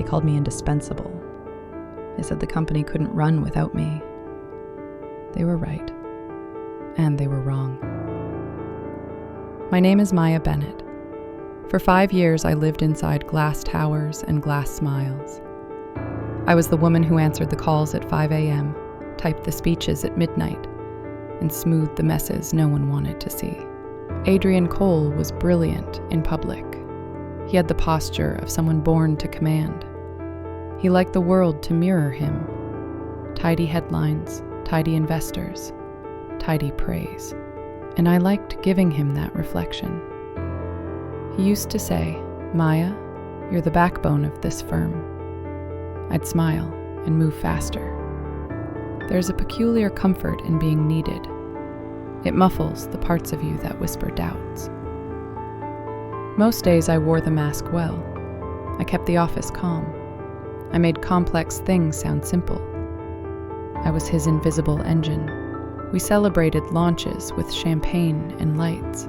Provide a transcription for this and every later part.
called me indispensable. They said the company couldn't run without me. They were right. And they were wrong. My name is Maya Bennett. For 5 years, I lived inside glass towers and glass smiles. I was the woman who answered the calls at 5 a.m., typed the speeches at midnight, and smoothed the messes no one wanted to see. Adrian Cole was brilliant in public. He had the posture of someone born to command. He liked the world to mirror him. Tidy headlines, tidy investors, tidy praise. And I liked giving him that reflection. He used to say, "Maya, you're the backbone of this firm." I'd smile and move faster. There's a peculiar comfort in being needed. It muffles the parts of you that whisper doubts. Most days I wore the mask well. I kept the office calm. I made complex things sound simple. I was his invisible engine. We celebrated launches with champagne and lights.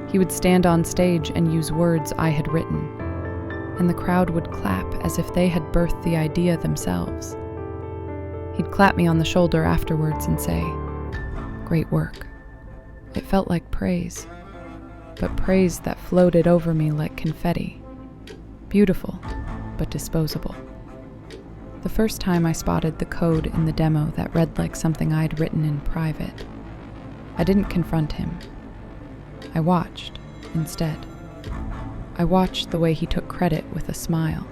He would stand on stage and use words I had written, and the crowd would clap as if they had birthed the idea themselves. He'd clap me on the shoulder afterwards and say, "Great work." It felt like praise, but praise that floated over me like confetti. Beautiful, but disposable. The first time I spotted the code in the demo that read like something I'd written in private, I didn't confront him. I watched instead. I watched the way he took credit with a smile,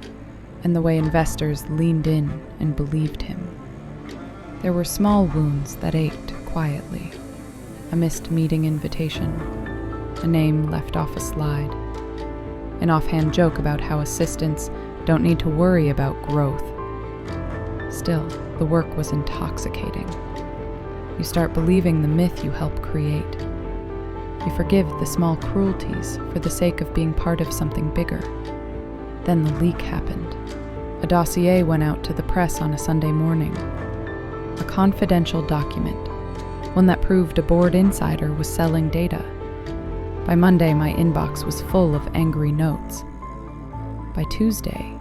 and the way investors leaned in and believed him. There were small wounds that ached quietly. A missed meeting invitation, a name left off a slide, an offhand joke about how assistants don't need to worry about growth. Still, the work was intoxicating. You start believing the myth you help create. You forgive the small cruelties for the sake of being part of something bigger. Then the leak happened. A dossier went out to the press on a Sunday morning. A confidential document, one that proved a board insider was selling data. By Monday, my inbox was full of angry notes. By Tuesday,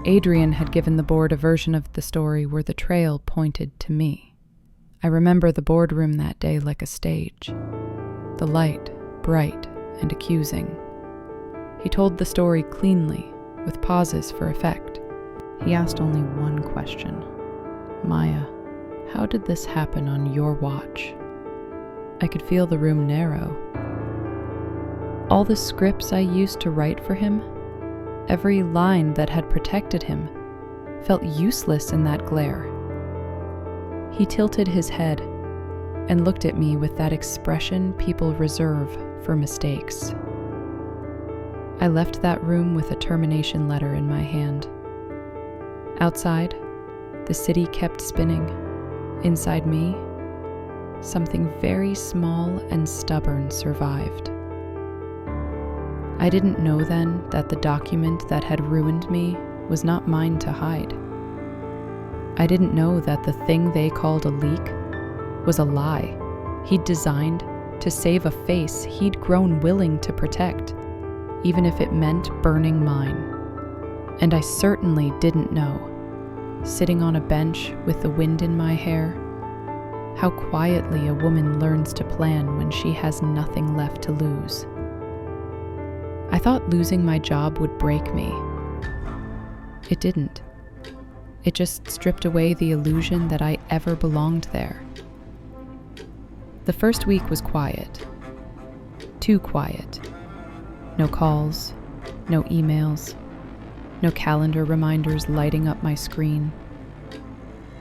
Adrian had given the board a version of the story where the trail pointed to me. I remember the boardroom that day like a stage. The light, bright and accusing. He told the story cleanly, with pauses for effect. He asked only one question. "Maya, how did this happen on your watch?" I could feel the room narrow. All the scripts I used to write for him, every line that had protected him, felt useless in that glare. He tilted his head and looked at me with that expression people reserve for mistakes. I left that room with a termination letter in my hand. Outside, the city kept spinning. Inside me, something very small and stubborn survived. I didn't know then that the document that had ruined me was not mine to hide. I didn't know that the thing they called a leak was a lie he'd designed to save a face he'd grown willing to protect, even if it meant burning mine. And I certainly didn't know, sitting on a bench with the wind in my hair, how quietly a woman learns to plan when she has nothing left to lose. I thought losing my job would break me. It didn't. It just stripped away the illusion that I ever belonged there. The first week was quiet. Too quiet. No calls, no emails, no calendar reminders lighting up my screen.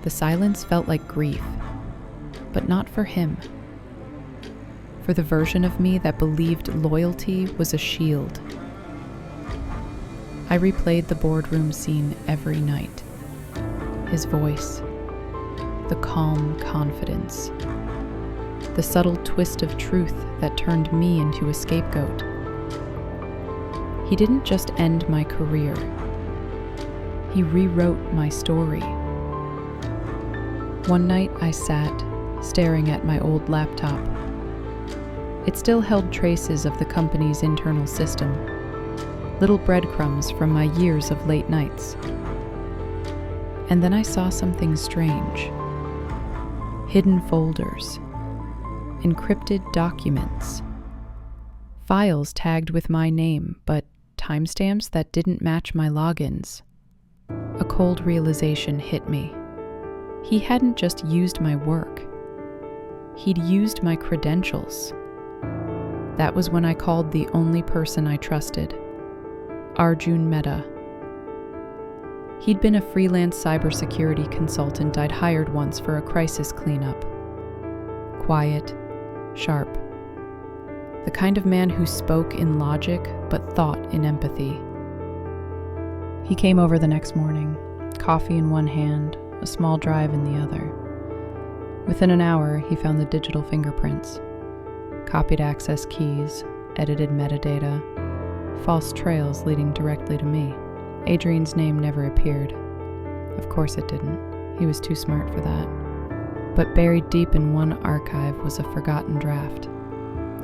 The silence felt like grief, but not for him. For the version of me that believed loyalty was a shield. I replayed the boardroom scene every night. His voice, the calm confidence, the subtle twist of truth that turned me into a scapegoat. He didn't just end my career. He rewrote my story. One night I sat, staring at my old laptop. It still held traces of the company's internal system, little breadcrumbs from my years of late nights. And then I saw something strange. Hidden folders, encrypted documents, files tagged with my name, but timestamps that didn't match my logins. A cold realization hit me. He hadn't just used my work. He'd used my credentials. That was when I called the only person I trusted, Arjun Mehta. He'd been a freelance cybersecurity consultant I'd hired once for a crisis cleanup. Quiet, sharp. The kind of man who spoke in logic but thought in empathy. He came over the next morning, coffee in one hand, a small drive in the other. Within an hour, he found the digital fingerprints, copied access keys, edited metadata, false trails leading directly to me. Adrian's name never appeared. Of course it didn't. He was too smart for that. But buried deep in one archive was a forgotten draft.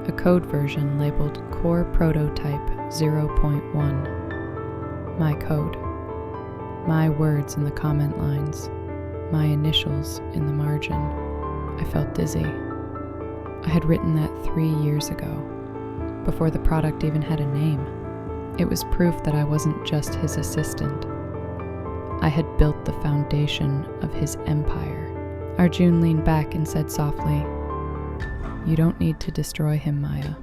A code version labeled Core Prototype 0.1. My code. My words in the comment lines. My initials in the margin. I felt dizzy. I had written that 3 years ago, before the product even had a name. It was proof that I wasn't just his assistant. I had built the foundation of his empire. Arjun leaned back and said softly, "You don't need to destroy him, Maya.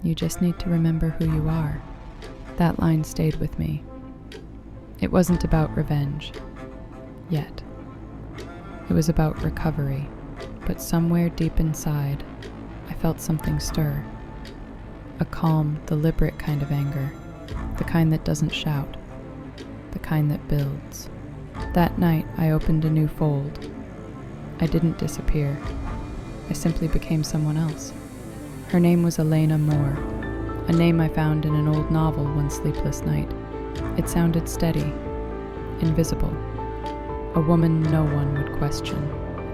You just need to remember who you are." That line stayed with me. It wasn't about revenge. Yet. It was about recovery. But somewhere deep inside, I felt something stir. A calm, deliberate kind of anger. The kind that doesn't shout. The kind that builds. That night, I opened a new fold. I didn't disappear. I simply became someone else. Her name was Lena Moore, a name I found in an old novel one sleepless night. It sounded steady, invisible, a woman no one would question.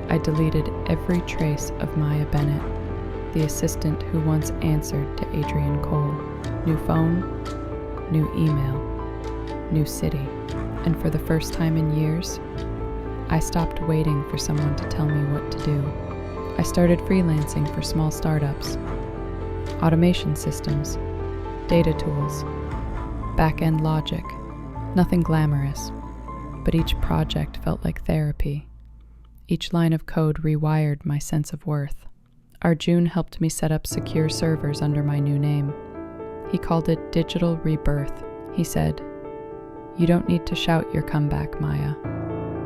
I deleted every trace of Maya Bennett, the assistant who once answered to Adrian Cole. New phone, new email, new city, and for the first time in years, I stopped waiting for someone to tell me what to do. I started freelancing for small startups, automation systems, data tools, back-end logic, nothing glamorous, but each project felt like therapy. Each line of code rewired my sense of worth. Arjun helped me set up secure servers under my new name. He called it Digital Rebirth. He said, "You don't need to shout your comeback, Maya.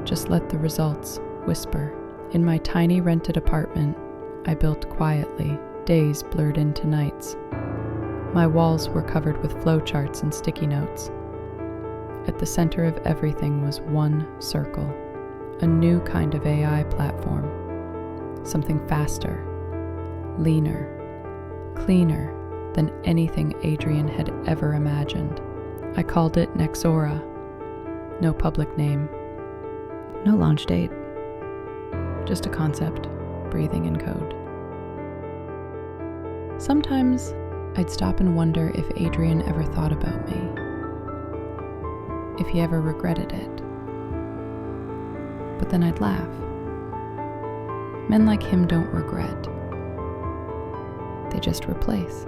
Just let the results whisper." In my tiny rented apartment, I built quietly. Days blurred into nights. My walls were covered with flowcharts and sticky notes. At the center of everything was one circle, a new kind of AI platform. Something faster, leaner, cleaner than anything Adrian had ever imagined. I called it Nexora. No public name. No launch date. Just a concept, breathing in code. Sometimes I'd stop and wonder if Adrian ever thought about me. If he ever regretted it. But then I'd laugh. Men like him don't regret. They just replace.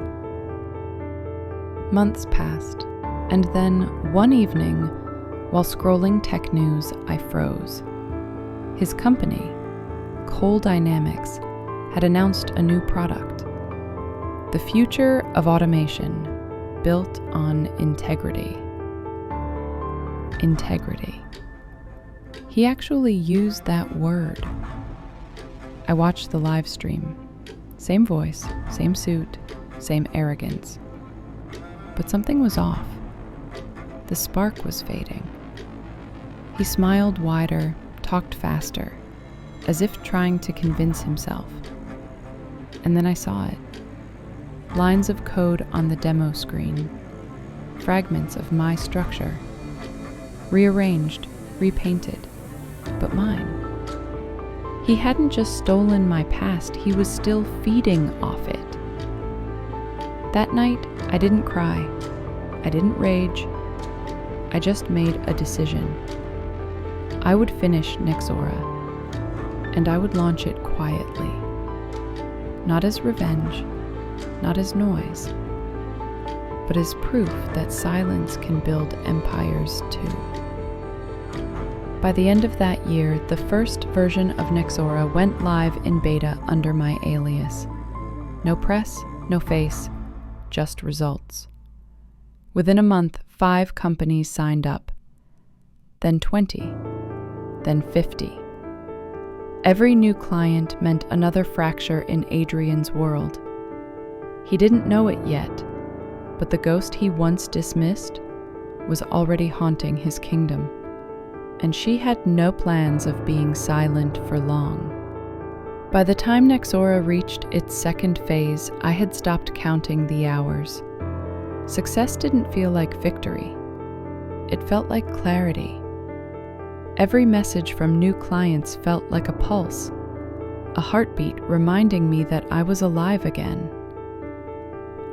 Months passed, and then one evening, while scrolling tech news, I froze. His company, Cole Dynamics, had announced a new product. The future of automation, built on integrity. Integrity. He actually used that word. I watched the live stream. Same voice, same suit, same arrogance. But something was off. The spark was fading. He smiled wider, talked faster, as if trying to convince himself. And then I saw it. Lines of code on the demo screen. Fragments of my structure. Rearranged, repainted, but mine. He hadn't just stolen my past, he was still feeding off it. That night, I didn't cry. I didn't rage. I just made a decision. I would finish Nyxora, and I would launch it quietly. Not as revenge, not as noise, but as proof that silence can build empires too. By the end of that year, the first version of Nyxora went live in beta under my alias. No press, no face, just results. Within a month, 5 companies signed up, then 20, then 50. Every new client meant another fracture in Adrian's world. He didn't know it yet, but the ghost he once dismissed was already haunting his kingdom, and she had no plans of being silent for long. By the time Nyxora reached its second phase, I had stopped counting the hours. Success didn't feel like victory. It felt like clarity. Every message from new clients felt like a pulse, a heartbeat reminding me that I was alive again.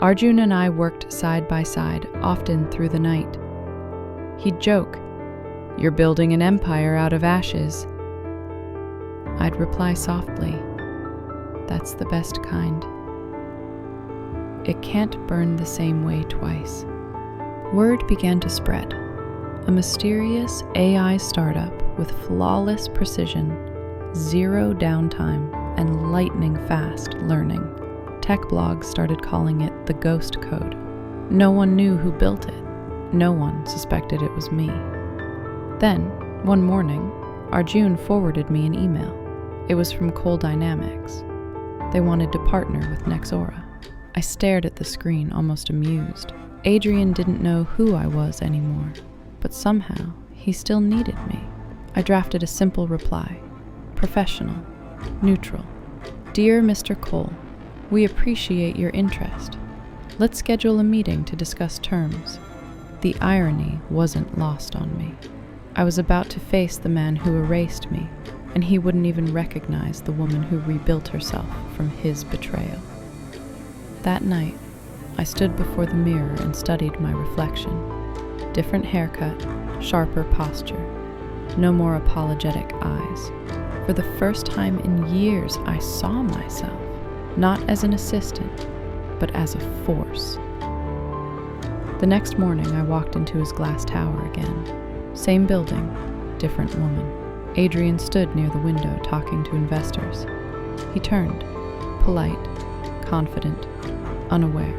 Arjun and I worked side by side, often through the night. He'd joke, "You're building an empire out of ashes." I'd reply softly, "That's the best kind." It can't burn the same way twice. Word began to spread. A mysterious AI startup with flawless precision, zero downtime, and lightning-fast learning. Tech blogs started calling it the Ghost Code. No one knew who built it. No one suspected it was me. Then, one morning, Arjun forwarded me an email. It was from Coal Dynamics. They wanted to partner with Nyxora. I stared at the screen, almost amused. Adrian didn't know who I was anymore, but somehow he still needed me. I drafted a simple reply, professional, neutral. "Dear Mr. Cole, we appreciate your interest. Let's schedule a meeting to discuss terms." The irony wasn't lost on me. I was about to face the man who erased me, and he wouldn't even recognize the woman who rebuilt herself from his betrayal. That night, I stood before the mirror and studied my reflection. Different haircut, sharper posture, no more apologetic eyes. For the first time in years, I saw myself, not as an assistant, but as a force. The next morning, I walked into his glass tower again. Same building, different woman. Adrian stood near the window talking to investors. He turned, polite, confident, unaware.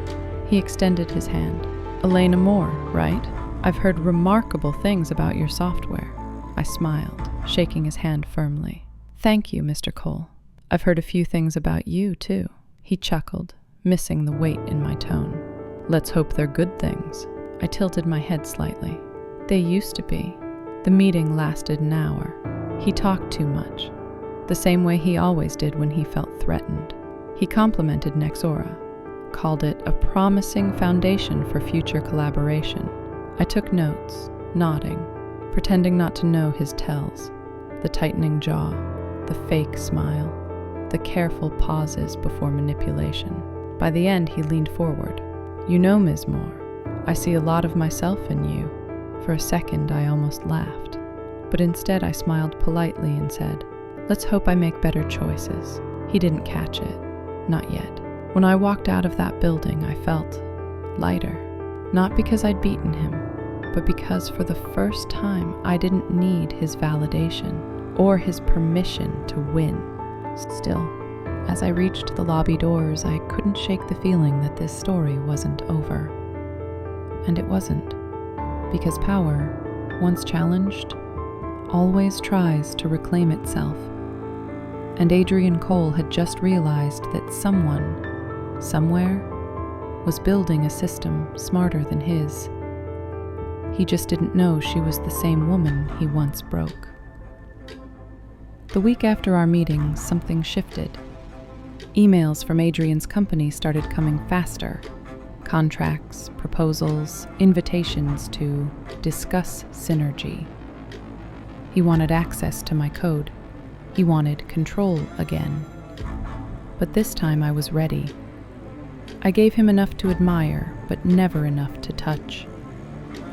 He extended his hand. "Lena Moore, right? I've heard remarkable things about your software." I smiled, shaking his hand firmly. "Thank you, Mr. Cole. I've heard a few things about you, too." He chuckled, missing the weight in my tone. "Let's hope they're good things." I tilted my head slightly. "They used to be." The meeting lasted an hour. He talked too much, the same way he always did when he felt threatened. He complimented Nyxora, called it a promising foundation for future collaboration. I took notes, nodding, pretending not to know his tells. The tightening jaw, the fake smile, the careful pauses before manipulation. By the end, he leaned forward. "You know, Ms. Moore, I see a lot of myself in you." For a second, I almost laughed. But instead, I smiled politely and said, "Let's hope I make better choices." He didn't catch it. Not yet. When I walked out of that building, I felt lighter. Not because I'd beaten him, but because for the first time, I didn't need his validation or his permission to win. Still, as I reached the lobby doors, I couldn't shake the feeling that this story wasn't over. And it wasn't, because power, once challenged, always tries to reclaim itself. And Adrian Cole had just realized that someone, somewhere, was building a system smarter than his. He just didn't know she was the same woman he once broke. The week after our meeting, something shifted. Emails from Adrian's company started coming faster. Contracts, proposals, invitations to discuss synergy. He wanted access to my code. He wanted control again. But this time I was ready. I gave him enough to admire, but never enough to touch.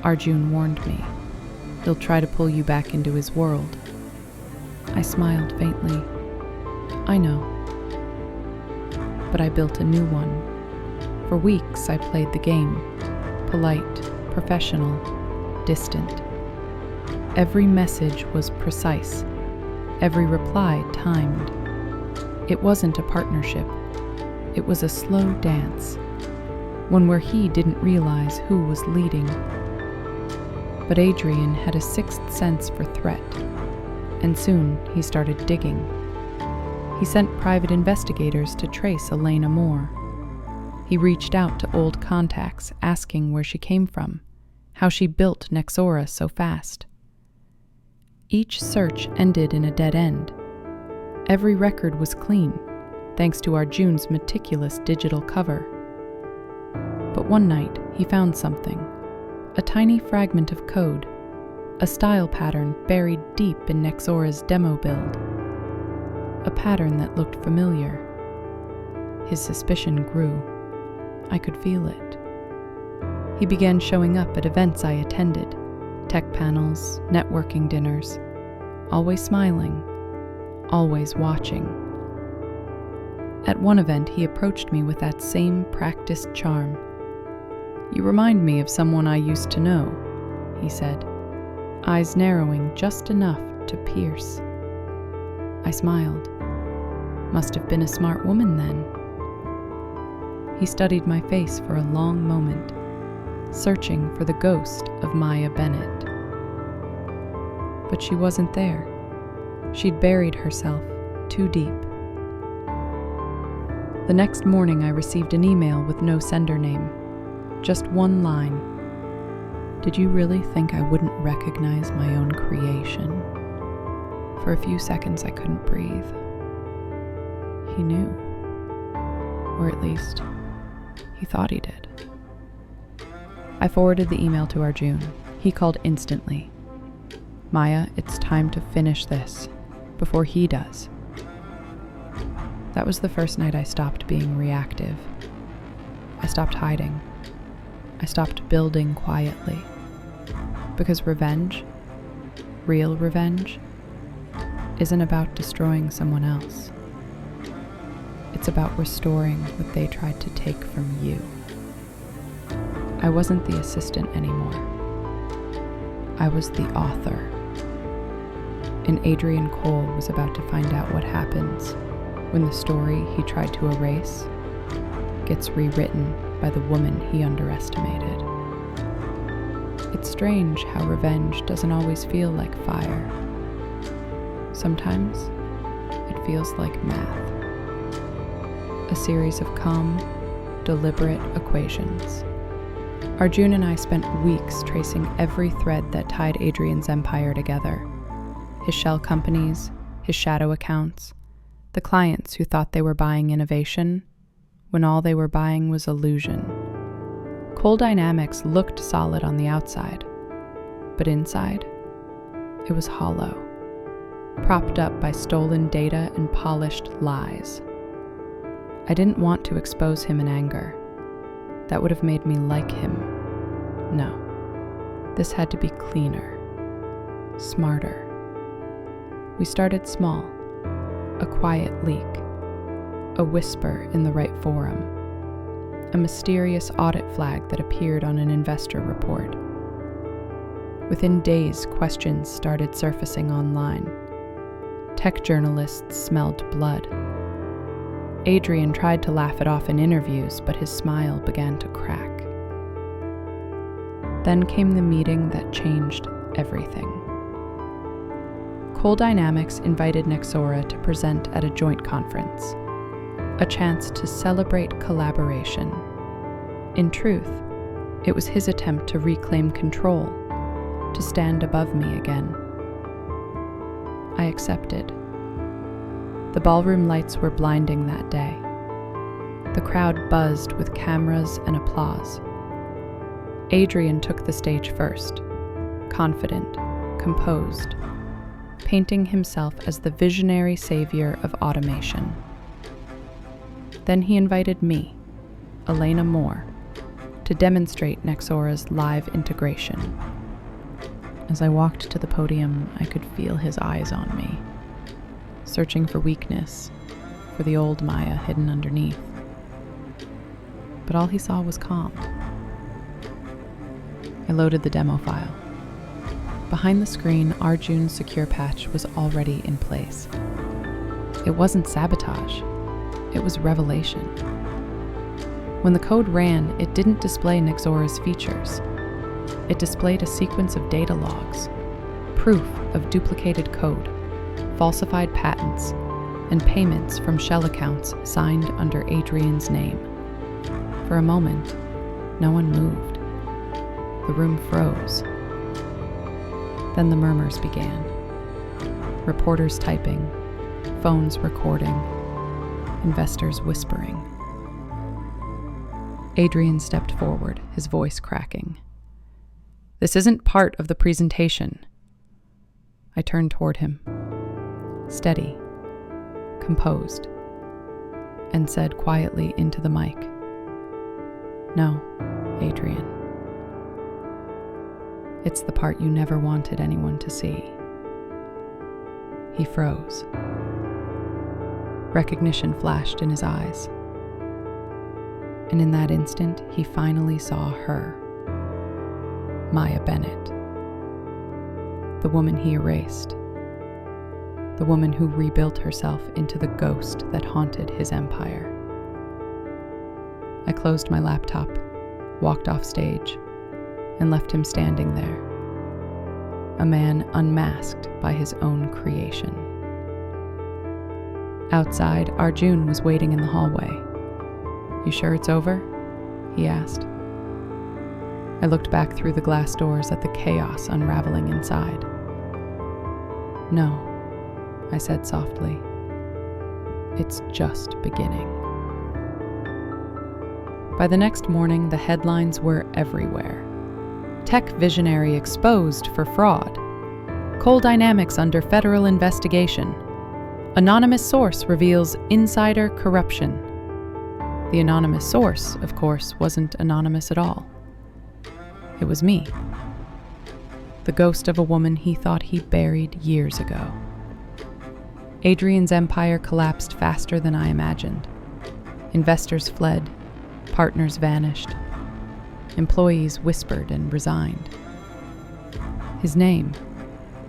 Arjun warned me. "He'll try to pull you back into his world. I smiled faintly. I know. But I built a new one. For weeks I played the game. Polite, professional, distant. Every message was precise. Every reply timed. It wasn't a partnership. It was a slow dance. One where he didn't realize who was leading. But Adrian had a sixth sense for threat, and soon he started digging. He sent private investigators to trace Lena more. He reached out to old contacts, asking where she came from, how she built Nexora so fast. Each search ended in a dead end. Every record was clean, thanks to our June's meticulous digital cover. But one night, he found something. A tiny fragment of code, a style pattern buried deep in Nexora's demo build. A pattern that looked familiar. His suspicion grew. I could feel it. He began showing up at events I attended, tech panels, networking dinners, always smiling, always watching. At one event, he approached me with that same practiced charm. "You remind me of someone I used to know," he said, eyes narrowing just enough to pierce. I smiled. Must have been a smart woman then. He studied my face for a long moment, searching for the ghost of Maya Bennett. But she wasn't there. She'd buried herself too deep. The next morning I received an email with no sender name. Just one line. "Did you really think I wouldn't recognize my own creation?" For a few seconds I couldn't breathe. He knew. Or at least, he thought he did. I forwarded the email to Arjun. He called instantly. "Maya, it's time to finish this, before he does." That was the first night I stopped being reactive. I stopped hiding. I stopped building quietly. Because revenge, real revenge, isn't about destroying someone else. It's about restoring what they tried to take from you. I wasn't the assistant anymore. I was the author. And Adrian Cole was about to find out what happens when the story he tried to erase gets rewritten by the woman he underestimated. It's strange how revenge doesn't always feel like fire. Sometimes it feels like math. A series of calm, deliberate equations. Arjun and I spent weeks tracing every thread that tied Adrian's empire together. His shell companies, his shadow accounts, the clients who thought they were buying innovation when all they were buying was illusion. Cole Dynamics looked solid on the outside, but inside, it was hollow, propped up by stolen data and polished lies. I didn't want to expose him in anger. That would have made me like him. No, this had to be cleaner, smarter. We started small, a quiet leak, a whisper in the right forum, a mysterious audit flag that appeared on an investor report. Within days, questions started surfacing online. Tech journalists smelled blood. Adrian tried to laugh it off in interviews, but his smile began to crack. Then came the meeting that changed everything. Cole Dynamics invited Nexora to present at a joint conference, a chance to celebrate collaboration. In truth, it was his attempt to reclaim control, to stand above me again. I accepted. The ballroom lights were blinding that day. The crowd buzzed with cameras and applause. Adrian took the stage first, confident, composed, painting himself as the visionary savior of automation. Then he invited me, Lena Moore, to demonstrate Nexora's live integration. As I walked to the podium, I could feel his eyes on me. searching for weakness, for the old Maya hidden underneath. But all he saw was calm. I loaded the demo file. Behind the screen, Arjun's secure patch was already in place. It wasn't sabotage, it was revelation. When the code ran, it didn't display Nexora's features. It displayed a sequence of data logs, proof of duplicated code, falsified patents, and payments from shell accounts signed under Adrian's name. For a moment, no one moved. The room froze. Then the murmurs began. Reporters typing, phones recording, investors whispering. Adrian stepped forward, his voice cracking. "This isn't part of the presentation." I turned toward him, steady, composed, and said quietly into the mic, "No, Adrian. It's the part you never wanted anyone to see." He froze. Recognition flashed in his eyes. And in that instant, he finally saw her. Maya Bennett. The woman he erased. The woman who rebuilt herself into the ghost that haunted his empire. I closed my laptop, walked off stage, and left him standing there. A man unmasked by his own creation. Outside, Arjun was waiting in the hallway. "You sure it's over?" he asked. I looked back through the glass doors at the chaos unraveling inside. "No," I said softly. "It's just beginning." By the next morning, the headlines were everywhere. Tech visionary exposed for fraud. Coal Dynamics under federal investigation. Anonymous source reveals insider corruption. The anonymous source, of course, wasn't anonymous at all. It was me. The ghost of a woman he thought he buried years ago. Adrian's empire collapsed faster than I imagined. Investors fled, partners vanished, employees whispered and resigned. His name,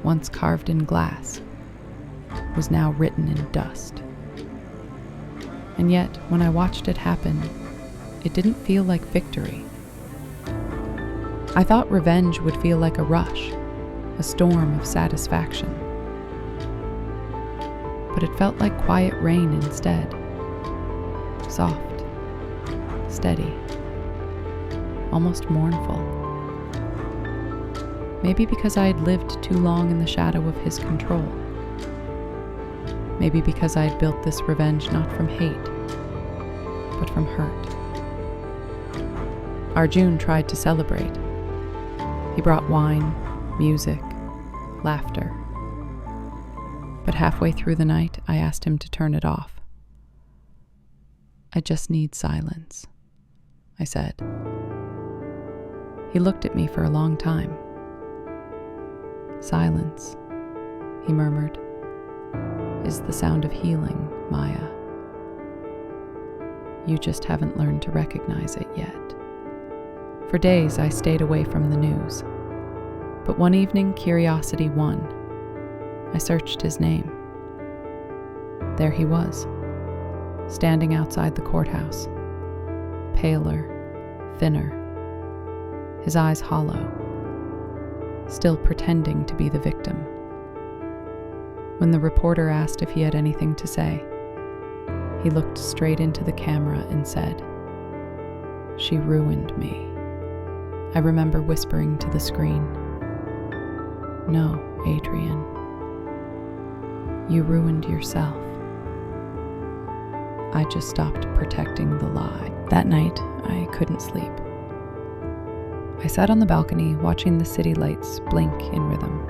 once carved in glass, was now written in dust. And yet, when I watched it happen, it didn't feel like victory. I thought revenge would feel like a rush, a storm of satisfaction. But it felt like quiet rain instead. Soft, steady, almost mournful. Maybe because I had lived too long in the shadow of his control. Maybe because I had built this revenge not from hate, but from hurt. Arjun tried to celebrate. He brought wine, music, laughter. But halfway through the night, I asked him to turn it off. "I just need silence," I said. He looked at me for a long time. "Silence," he murmured, "is the sound of healing, Maya. You just haven't learned to recognize it yet." For days, I stayed away from the news. But one evening, curiosity won. I searched his name. There he was, standing outside the courthouse, paler, thinner, his eyes hollow, still pretending to be the victim. When the reporter asked if he had anything to say, he looked straight into the camera and said, "She ruined me." I remember whispering to the screen, "No, Adrian. You ruined yourself." I just stopped protecting the lie. That night, I couldn't sleep. I sat on the balcony watching the city lights blink in rhythm.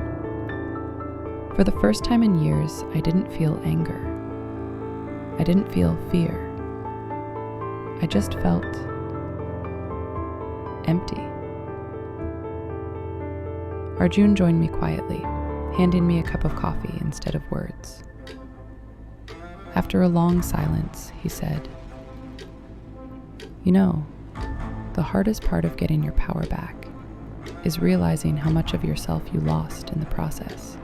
For the first time in years, I didn't feel anger. I didn't feel fear. I just felt empty. Arjun joined me quietly, handing me a cup of coffee instead of words. After a long silence, he said, "You know, the hardest part of getting your power back is realizing how much of yourself you lost in the process."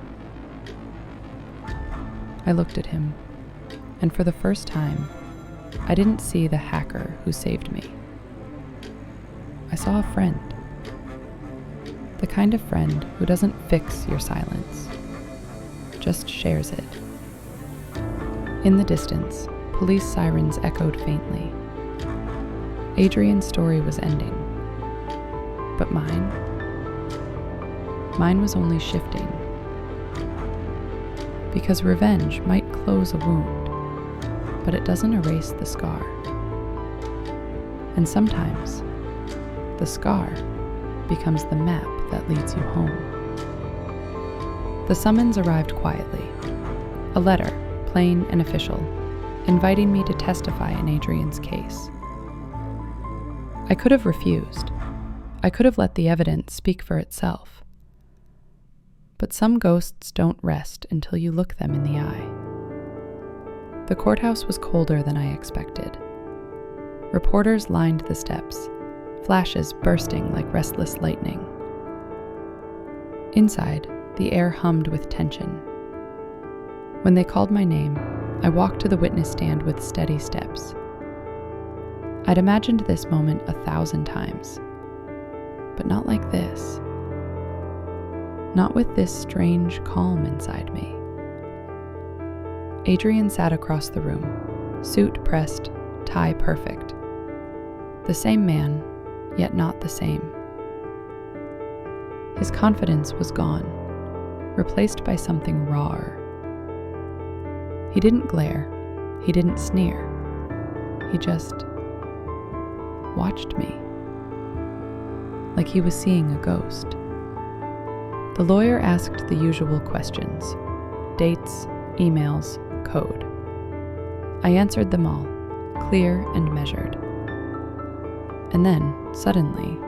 I looked at him, and for the first time, I didn't see the hacker who saved me. I saw a friend. The kind of friend who doesn't fix your silence, just shares it. In the distance, police sirens echoed faintly. Adrian's story was ending. But mine was only shifting. Because revenge might close a wound, but it doesn't erase the scar. And sometimes, the scar becomes the map that leads you home. The summons arrived quietly. A letter, plain and official, inviting me to testify in Adrian's case. I could have refused. I could have let the evidence speak for itself. But some ghosts don't rest until you look them in the eye. The courthouse was colder than I expected. Reporters lined the steps, flashes bursting like restless lightning. Inside, the air hummed with tension. When they called my name, I walked to the witness stand with steady steps. I'd imagined this moment 1,000 times, but not like this. Not with this strange calm inside me. Adrian sat across the room, suit pressed, tie perfect. The same man, yet not the same. His confidence was gone, replaced by something rawer. He didn't glare, he didn't sneer. He just watched me, like he was seeing a ghost. The lawyer asked the usual questions: dates, emails, code. I answered them all, clear and measured. And then, suddenly,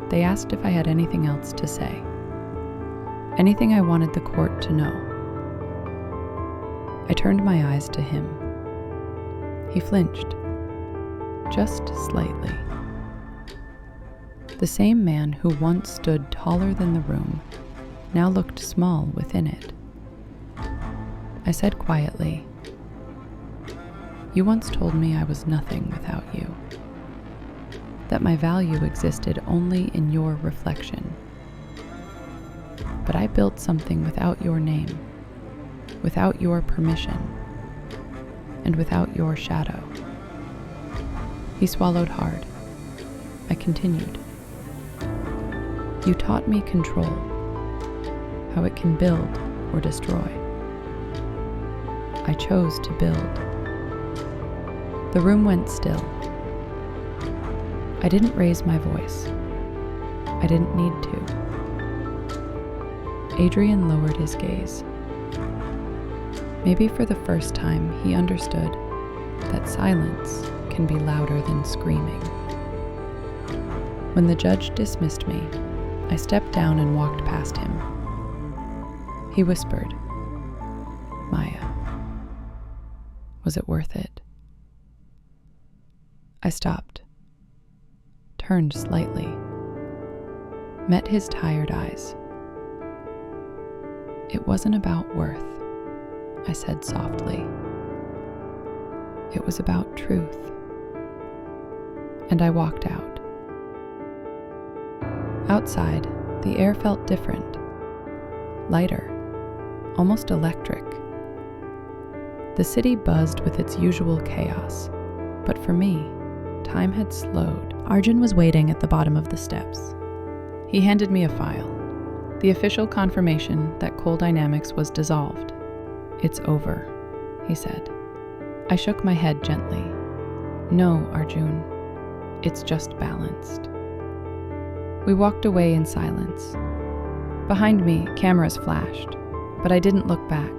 they asked if I had anything else to say. Anything I wanted the court to know. I turned my eyes to him. He flinched, just slightly. The same man who once stood taller than the room now looked small within it. I said quietly, "You once told me I was nothing without you, that my value existed only in your reflection. But I built something without your name, without your permission, and without your shadow." He swallowed hard. I continued, "You taught me control, how it can build or destroy. I chose to build." The room went still. I didn't raise my voice. I didn't need to. Adrian lowered his gaze. Maybe for the first time he understood that silence can be louder than screaming. When the judge dismissed me, I stepped down and walked past him. He whispered, "Maya, was it worth it?" I stopped, turned slightly, met his tired eyes. "It wasn't about worth," I said softly. "It was about truth." And I walked out. Outside, the air felt different, lighter, almost electric. The city buzzed with its usual chaos, but for me, time had slowed. Arjun was waiting at the bottom of the steps. He handed me a file, the official confirmation that Coal Dynamics was dissolved. "It's over," he said. I shook my head gently. "No, Arjun, it's just balanced." We walked away in silence. Behind me, cameras flashed, but I didn't look back.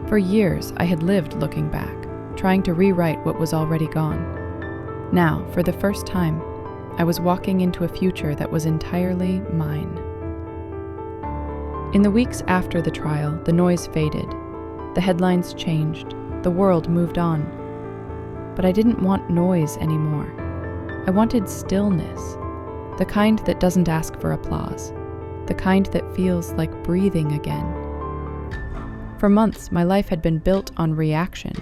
For years, I had lived looking back, trying to rewrite what was already gone. Now, for the first time, I was walking into a future that was entirely mine. In the weeks after the trial, the noise faded. The headlines changed. The world moved on. But I didn't want noise anymore. I wanted stillness, the kind that doesn't ask for applause, the kind that feels like breathing again. For months, my life had been built on reaction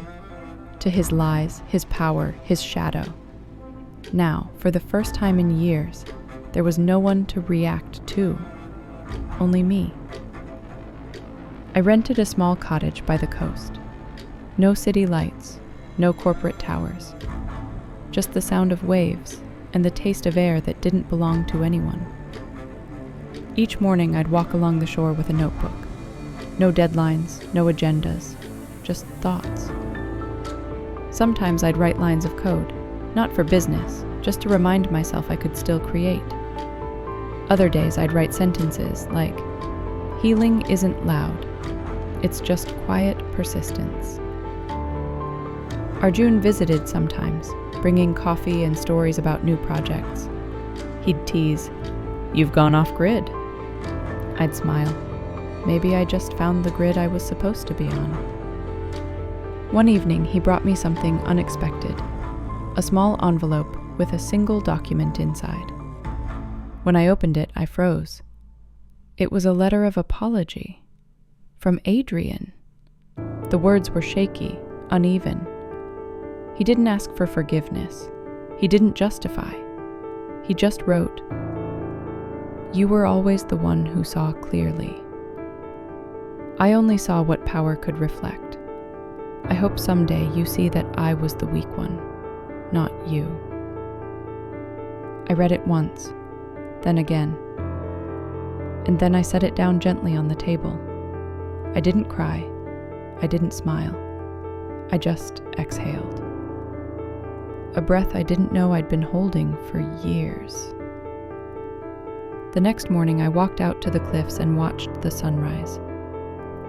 to his lies, his power, his shadow. Now, for the first time in years, there was no one to react to, only me. I rented a small cottage by the coast. No city lights, no corporate towers, just the sound of waves and the taste of air that didn't belong to anyone. Each morning I'd walk along the shore with a notebook. No deadlines, no agendas, just thoughts. Sometimes I'd write lines of code, not for business, just to remind myself I could still create. Other days I'd write sentences like, "Healing isn't loud, it's just quiet persistence." Arjun visited sometimes, bringing coffee and stories about new projects. He'd tease, "You've gone off grid." I'd smile. Maybe I just found the grid I was supposed to be on. One evening, he brought me something unexpected, a small envelope with a single document inside. When I opened it, I froze. It was a letter of apology from Adrian. The words were shaky, uneven. He didn't ask for forgiveness. He didn't justify. He just wrote, "You were always the one who saw clearly. I only saw what power could reflect. I hope someday you see that I was the weak one, not you." I read it once, then again. And then I set it down gently on the table. I didn't cry. I didn't smile. I just exhaled. A breath I didn't know I'd been holding for years. The next morning, I walked out to the cliffs and watched the sunrise.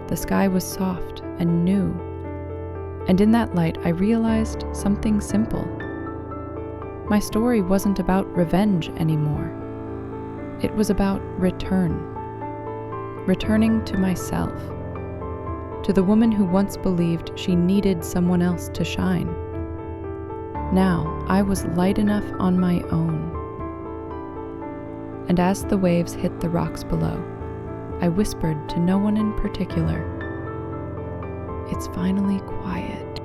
The sky was soft and new, and in that light, I realized something simple. My story wasn't about revenge anymore. It was about returning to myself, to the woman who once believed she needed someone else to shine. Now, I was light enough on my own. And as the waves hit the rocks below, I whispered to no one in particular, "It's finally quiet."